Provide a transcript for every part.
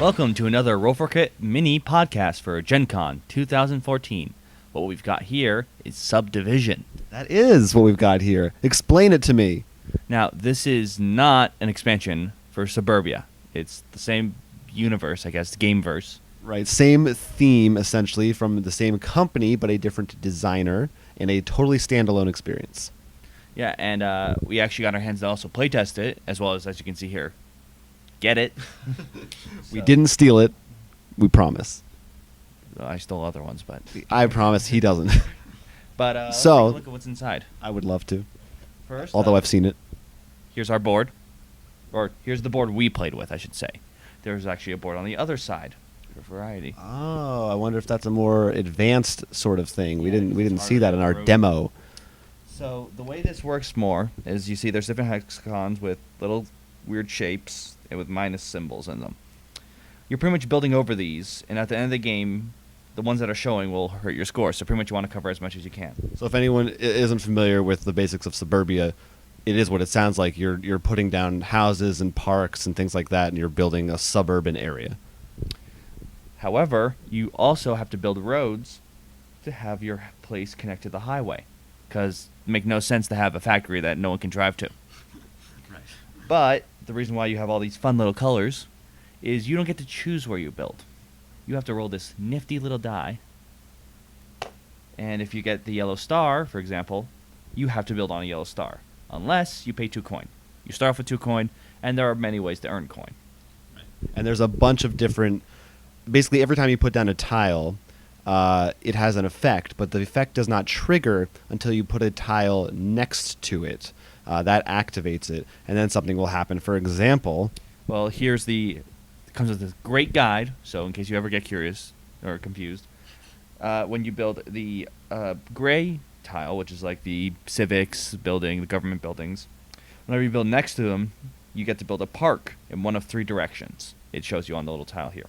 Welcome to another Roll4Kit mini podcast for Gen Con 2014. What we've got here is Subdivision. That is what we've got here. Explain it to me. Now, this is not an expansion for Suburbia. It's the same universe, I guess, gameverse. Right, same theme essentially from the same company, but a different designer and a totally standalone experience. Yeah, and we actually got our hands to also playtest it, as well as you can see here. Get it? We didn't steal it. We promise. I stole other ones, but... I promise he doesn't. But let's So- take a look at what's inside. I would love to, First, although I've seen it. here's our board. Or, here's the board we played with, I should say. There's actually a board on the other side for variety. Oh, I wonder if that's a more advanced sort of thing. We Yeah, didn't it's see that in our harder. demo. So the way this works more is you see there's different hexagons with little weird shapes and with minus symbols in them. You're pretty much building over these, and at the end of the game, the ones that are showing will hurt your score. So pretty much you want to cover as much as you can. So if anyone isn't familiar with the basics of Suburbia, it is what it sounds like. You're putting down houses and parks and things like that, and you're building a suburban area. However, you also have to build roads to have your place connect to the highway, because it makes no sense to have a factory that no one can drive to. Right. But the reason why you have all these fun little colors is you don't get to choose where you build. You have to roll this nifty little die. And if you get the yellow star, for example, you have to build on a yellow star. Unless you pay 2 coin. You start off with 2 coin, and there are many ways to earn coin. And there's a bunch of different... Basically, every time you put down a tile, it has an effect, but the effect does not trigger until you put a tile next to it. That activates it, and then something will happen. For example... Well, here's it comes with this great guide, so in case you ever get curious or confused. When you build the gray tile, which is like the civics building, the government buildings, whenever you build next to them, you get to build a park in one of 3 directions. It shows you on the little tile here.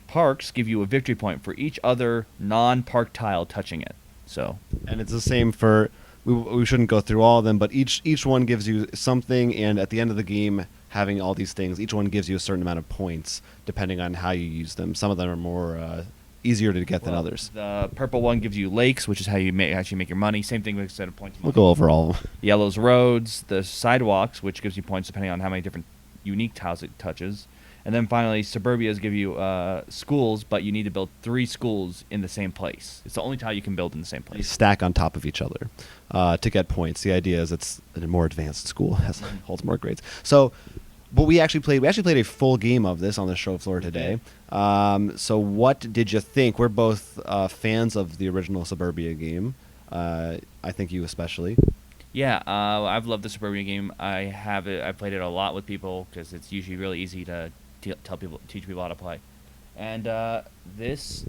Parks give you a victory point for each other non-park tile touching it. So, And it's the same for... We shouldn't go through all of them, but each one gives you something, and at the end of the game, having all these things, each one gives you a certain amount of points, depending on how you use them. Some of them are more easier to get than others. The purple one gives you lakes, which is how you actually make your money. Same thing with instead of points. We'll go over all. Yellow's roads, the sidewalks, which gives you points depending on how many different unique tiles it touches. And then finally, Suburbia's give you schools, but you need to build 3 schools in the same place. It's the only tile you can build in the same They place. stack on top of each other to get points. The idea is it's a more advanced school, holds more grades. So, but we actually played a full game of this on the show floor today. So what did you think? We're both fans of the original Suburbia game. I think you especially. Yeah, I've loved the Suburbia game. I have it. I played it a lot with people because it's usually really easy to teach people how to play. And this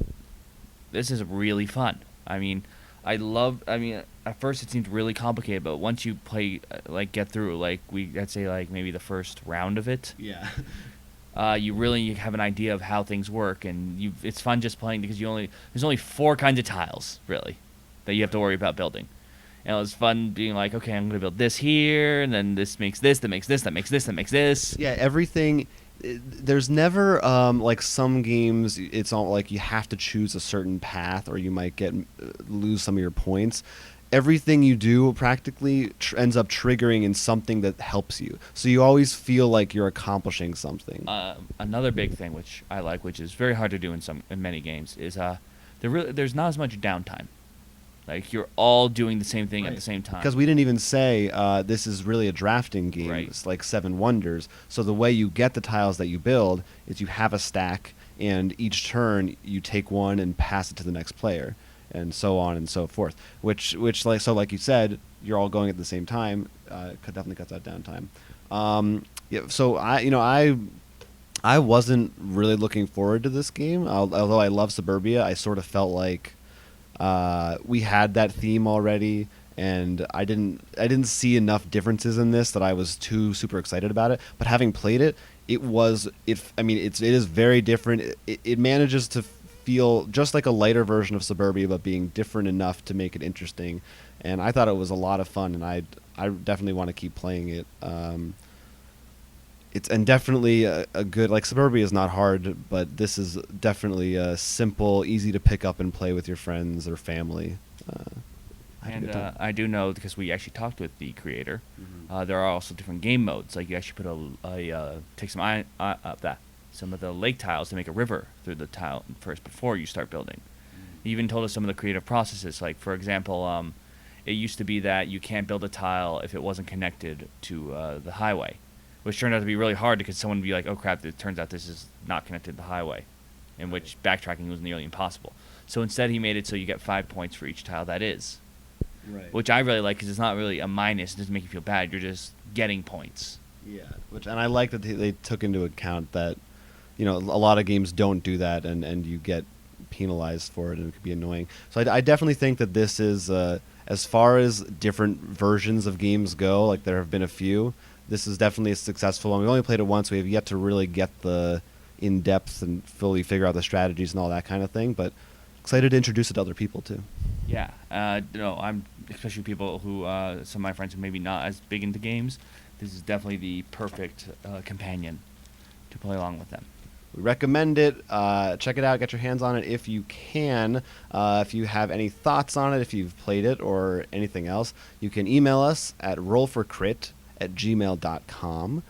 is really fun. I mean, at first it seemed really complicated, but once you play, get through, I'd say maybe the first round of it, Yeah. you really have an idea of how things work, and it's fun just playing because there's only 4 kinds of tiles really that you have to worry about building. And it was fun being like, okay, I'm going to build this here, and then this makes this, that makes this, that makes this, that makes this. Yeah, everything. There's never like some games. It's all like you have to choose a certain path, or you might lose some of your points. Everything you do practically ends up triggering in something that helps you. So you always feel like you're accomplishing something. Another big thing which I like, which is very hard to do in many games, is there's not as much downtime. Like you're all doing the same thing at the same time. Because we didn't even say this is really a drafting game. Right. It's like 7 Wonders. So the way you get the tiles that you build is you have a stack, and each turn you take one and pass it to the next player, and so on and so forth. Which like you said, you're all going at the same time. Definitely cuts out downtime. Yeah. So I wasn't really looking forward to this game. Although I love Suburbia, I sort of felt like we had that theme already, and I didn't see enough differences in this that I was too super excited about it. But having played it, it is very different. It manages to feel just like a lighter version of Suburbia, but being different enough to make it interesting. And I thought it was a lot of fun, and I definitely want to keep playing it. it's and definitely a good, like, Suburbia is not hard, but this is definitely simple, easy to pick up and play with your friends or family. I had a good And time. I do know because we actually talked with the creator. Mhm. There are also different game modes. Like you actually put take some of the lake tiles to make a river through the tile first before you start building. He even told us some of the creative processes. Like for example, it used to be that you can't build a tile if it wasn't connected to the highway, which turned out to be really hard because someone would be like, "Oh crap! It turns out this is not connected to the highway," in which backtracking was nearly impossible. So instead, he made it so you get 5 points for each tile that is, Right. which I really like because it's not really a minus. It doesn't make you feel bad. You're just getting points. Yeah, and I like that they took into account that, a lot of games don't do that, and you get penalized for it, and it could be annoying. So I definitely think that this is, as far as different versions of games go, like there have been a few. This is definitely a successful one. We've only played it once. We have yet to really get the in depth and fully figure out the strategies and all that kind of thing. But excited to introduce it to other people too. Yeah, no, I'm especially people who some of my friends who maybe not as big into games. This is definitely the perfect companion to play along with them. We recommend it. Check it out. Get your hands on it if you can. If you have any thoughts on it, if you've played it or anything else, you can email us at rollforcrit@gmail.com,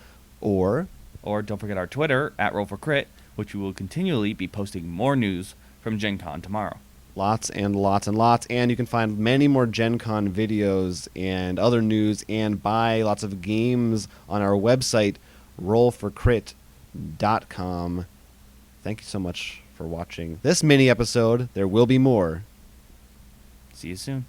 or Or don't forget our Twitter at Roll4Crit, which we will continually be posting more news from Gen Con tomorrow. lots and lots and lots. And you can find many more Gen Con videos and other news and buy lots of games on our website, rollforcrit.com. Thank you so much for watching this mini episode. There will be more. See you soon.